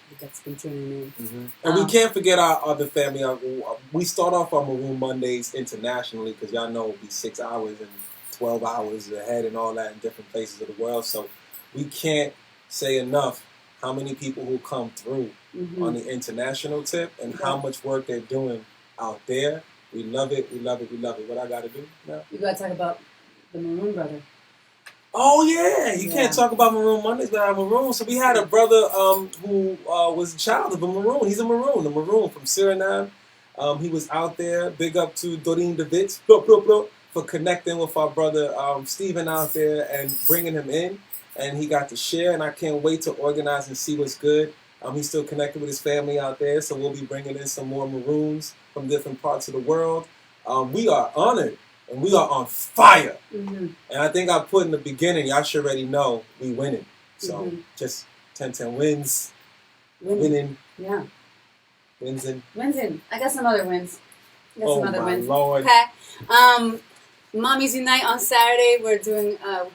tuning in. Mm-hmm. And we can't forget our other family. We start off on Maroon Mondays internationally because y'all know it'll be 6 hours and 12 hours ahead and all that in different places of the world. So we can't say enough how many people who come through on the international tip and how much work they're doing out there. We love it. We love it. We love it. What I got to do now? You got to talk about the Maroon Brother. Oh yeah, you can't talk about Maroon Mondays without Maroon. So we had a brother who was a child of a Maroon. He's a Maroon from Suriname. He was out there. Big up to Doreen DeWitz for connecting with our brother Steven out there and bringing him in. And he got to share, and I can't wait to organize and see what's good. He's still connected with his family out there, so we'll be bringing in some more Maroons from different parts of the world. We are honored, and we are on fire. And I think I put in the beginning, y'all should already know we winning. So just 10-10 wins. Winning. Yeah. Wins in. Wins in. I got some other wins. Lord. Okay. Mommies Unite on Saturday. We're doing a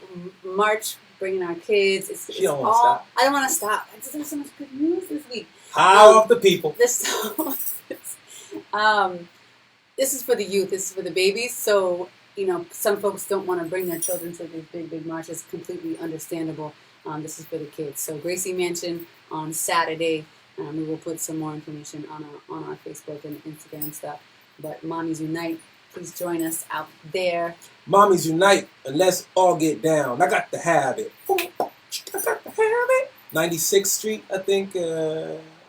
march, bringing our kids. She don't want to stop. I don't want to stop. There's so much good news this week. Power of the people. This is for the youth. This is for the babies. So, some folks don't want to bring their children to these big marches. Completely understandable. This is for the kids. So Gracie Mansion on Saturday. We will put some more information on our Facebook and Instagram and stuff. But Mommies Unite, please join us out there. Mommies Unite, and let's all get down. I got to have it. 96th Street, I think,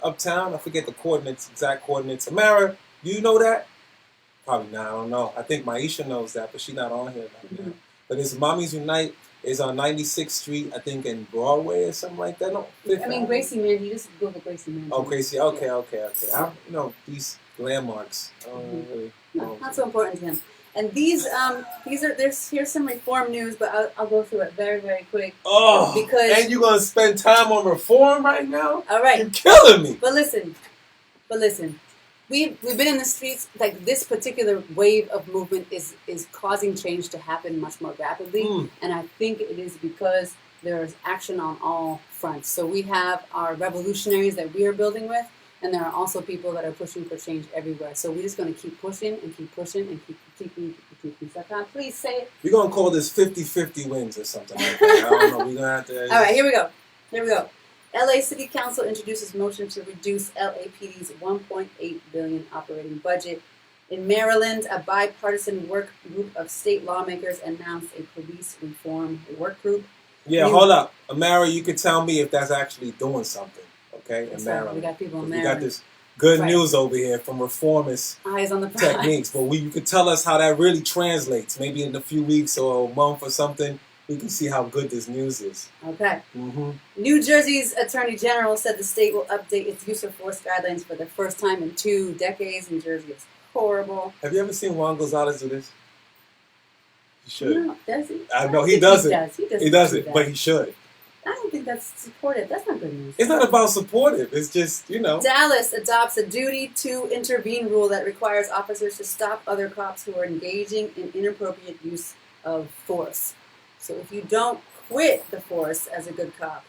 uptown. I forget the exact coordinates. Amara, do you know that? Probably not. I don't know. I think Maisha knows that, but she's not on here right now. But it's Mommies Unite. It's on 96th Street, I think, in Broadway or something like that. No, Gracie Mansion. You just Google Gracie Mansion. Oh, Gracie. Okay. I these landmarks. Really not so important to him. And here's some reform news, but I'll go through it very, very quick. Oh, because and you're gonna spend time on reform right now? All right, you're killing me. But listen, we've been in the streets. Like, this particular wave of movement is causing change to happen much more rapidly, and I think it is because there's action on all fronts. So we have our revolutionaries that we are building with. And there are also people that are pushing for change everywhere. So we're just going to keep pushing and keep pushing and keep keeping. So please say it. We're going to call this 50-50 wins or something like that. I don't know. We're going to have to... All right, here we go. LA City Council introduces motion to reduce LAPD's $1.8 billion operating budget. In Maryland, a bipartisan work group of state lawmakers announced a police reform work group. Yeah, hold up. Amara, you can tell me if that's actually doing something. Okay, in Maryland. We got people in Maryland. Maryland. We got this good news over here from reformist Eyes on the prize. techniques. But you could tell us how that really translates. Maybe in a few weeks or a month or something, we can see how good this news is. Okay. New Jersey's Attorney General said the state will update its use of force guidelines for the first time in 2 decades. New Jersey is horrible. Have you ever seen Juan Gonzalez do this? He should. No, does he? I know he doesn't. He doesn't, but he should. I don't think that's supportive. That's not good news. It's not about supportive. It's just, Dallas adopts a duty to intervene rule that requires officers to stop other cops who are engaging in inappropriate use of force. So if you don't quit the force as a good cop,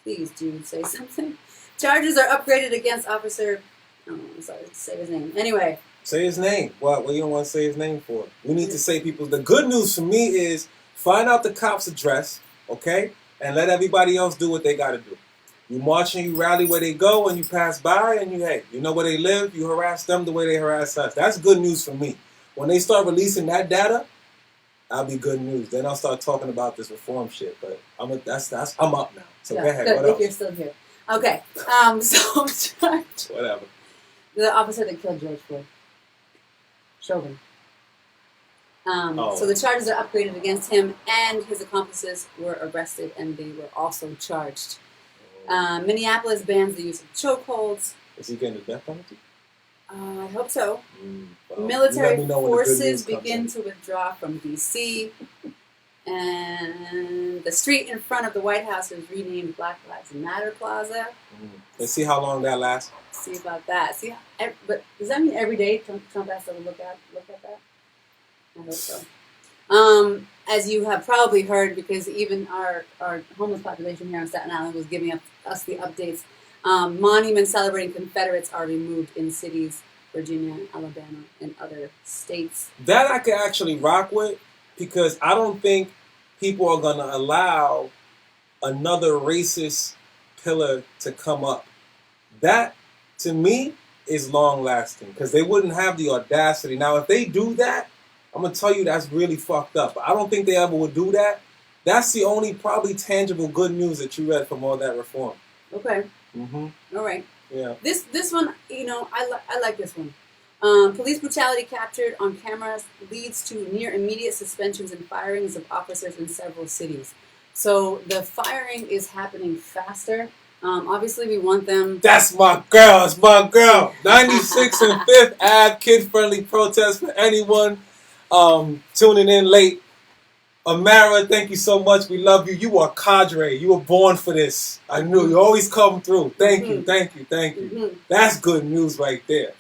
please, Jude, say something. Charges are upgraded against Officer... Oh, I'm sorry, say his name. Anyway. Say his name. What do you don't want to say his name for? We need to say people... The good news for me is find out the cop's address, okay? And let everybody else do what they got to do. You march and you rally where they go and you pass by and you know where they live, you harass them the way they harass us. That's good news for me. When they start releasing that data, that'll be good news. Then I'll start talking about this reform shit. But I'm up now. So go ahead. Good, what else? You're still here. Okay. Whatever. The officer that killed George Floyd. Chauvin. So the charges are upgraded against him, and his accomplices were arrested, and they were also charged. Minneapolis bans the use of chokeholds. Is he getting the death penalty? I hope so. Well, Military forces begin to withdraw from D.C., and the street in front of the White House is renamed Black Lives Matter Plaza. Let's see how long that lasts. See about that. But does that mean every day Trump has to look at that? I hope so. As you have probably heard, because even our homeless population here on Staten Island was giving us the updates, monuments celebrating Confederates are removed in cities, Virginia, Alabama, and other states. That I could actually rock with, because I don't think people are going to allow another racist pillar to come up That, to me, is long-lasting because they wouldn't have the audacity. Now, if they do that, I'm going to tell you that's really fucked up. I don't think they ever would do that. That's the only probably tangible good news that you read from all that reform. Okay. Mm-hmm. All right. Yeah. This one, you know, I like this one. Police brutality captured on cameras leads to near immediate suspensions and firings of officers in several cities. So the firing is happening faster. Obviously, we want them. That's my girl. It's my girl. 96 and 5th Ave, kid-friendly protest for anyone tuning in late. Amara, thank you so much. We love you. You are cadre. You were born for this. I knew you always come through. Thank you. That's good news right there.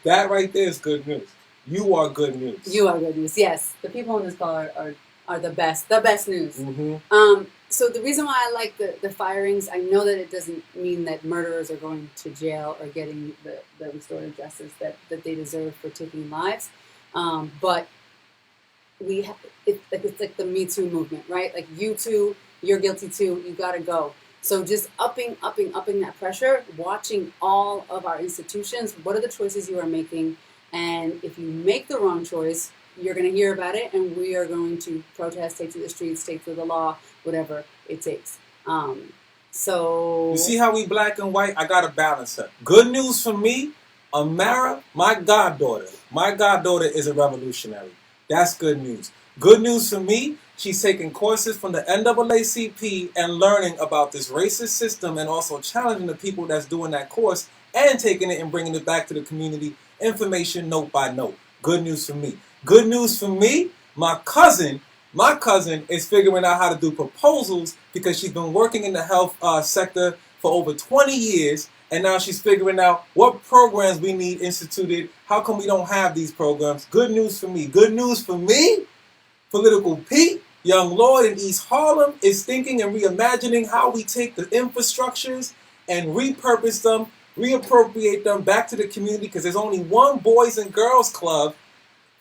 That right there is good news. You are good news. You are good news. Yes, the people in this call are the best. The best news. So the reason why I like the firings, I know that it doesn't mean that murderers are going to jail or getting the restorative justice that they deserve for taking lives, but it's like the Me Too movement, right? Like you too, you're guilty too, you gotta go. So just upping that pressure, watching all of our institutions, what are the choices you are making, and if you make the wrong choice, you're going to hear about it, and we are going to protest, take to the streets, take to the law, whatever it takes. So you see how we black and white? I gotta balance her. Good news for me, Amara, my goddaughter is a revolutionary. That's good news. Good news for me, she's taking courses from the NAACP and learning about this racist system and also challenging the people that's doing that course and taking it and bringing it back to the community, information note by note. Good news for me. Good news for me, my cousin is figuring out how to do proposals because she's been working in the health sector for over 20 years. And now she's figuring out what programs we need instituted. How come we don't have these programs? Good news for me. Good news for me. Political Pete, Young Lord in East Harlem, is thinking and reimagining how we take the infrastructures and repurpose them, reappropriate them back to the community because there's only one Boys and Girls Club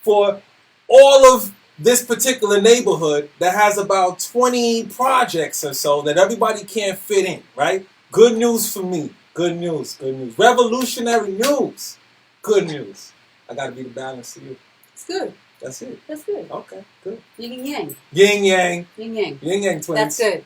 for all of this particular neighborhood that has about 20 projects or so that everybody can't fit in, right? Good news for me. Good news. Revolutionary news. Good news. I got to be the balance to you. It's good. That's it. That's good. Okay, good. Yin and yang. Yin yang. Yin yang. Yin yang twins. That's good.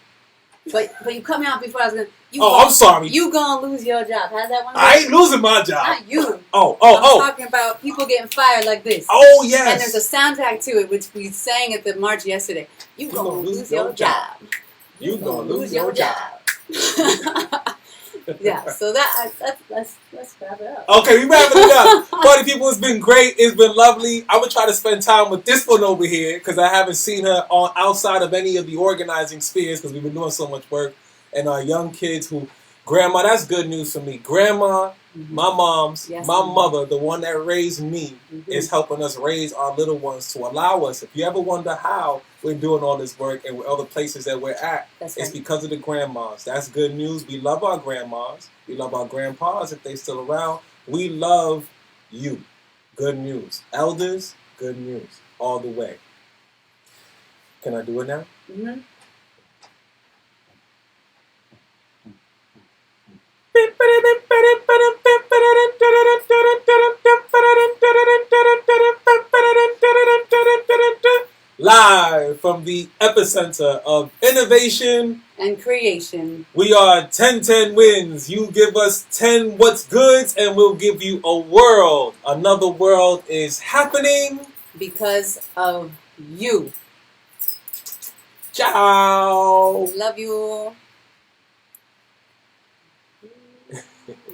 But you cut me off before I was going to... I'm sorry. You gonna lose your job. How's that one go? I ain't losing my job. Not you. I'm talking about people getting fired like this. Oh, yes. And there's a soundtrack to it, which we sang at the march yesterday. You gonna lose your job. You gonna lose your job. Yeah, so let's wrap it up. Okay, we wrapping it up. Party people, it's been great. It's been lovely. I would try to spend time with this one over here because I haven't seen her on outside of any of the organizing spheres because we've been doing so much work. And our young kids who, grandma, that's good news for me. Grandma, my mom's, my mother, the one that raised me, is helping us raise our little ones to allow us. If you ever wonder how we're doing all this work and all the places that we're at, it's because of the grandmas. That's good news. We love our grandmas. We love our grandpas if they're still around. We love you. Good news. Elders, good news. All the way. Can I do it now? Mm-hmm. Live from the epicenter of innovation and creation. We are 1010 WINDZ. You give us 10 what's goods and we'll give you a world. Another world is happening because of you. Ciao. Love you.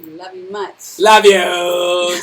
Love you much. Love you.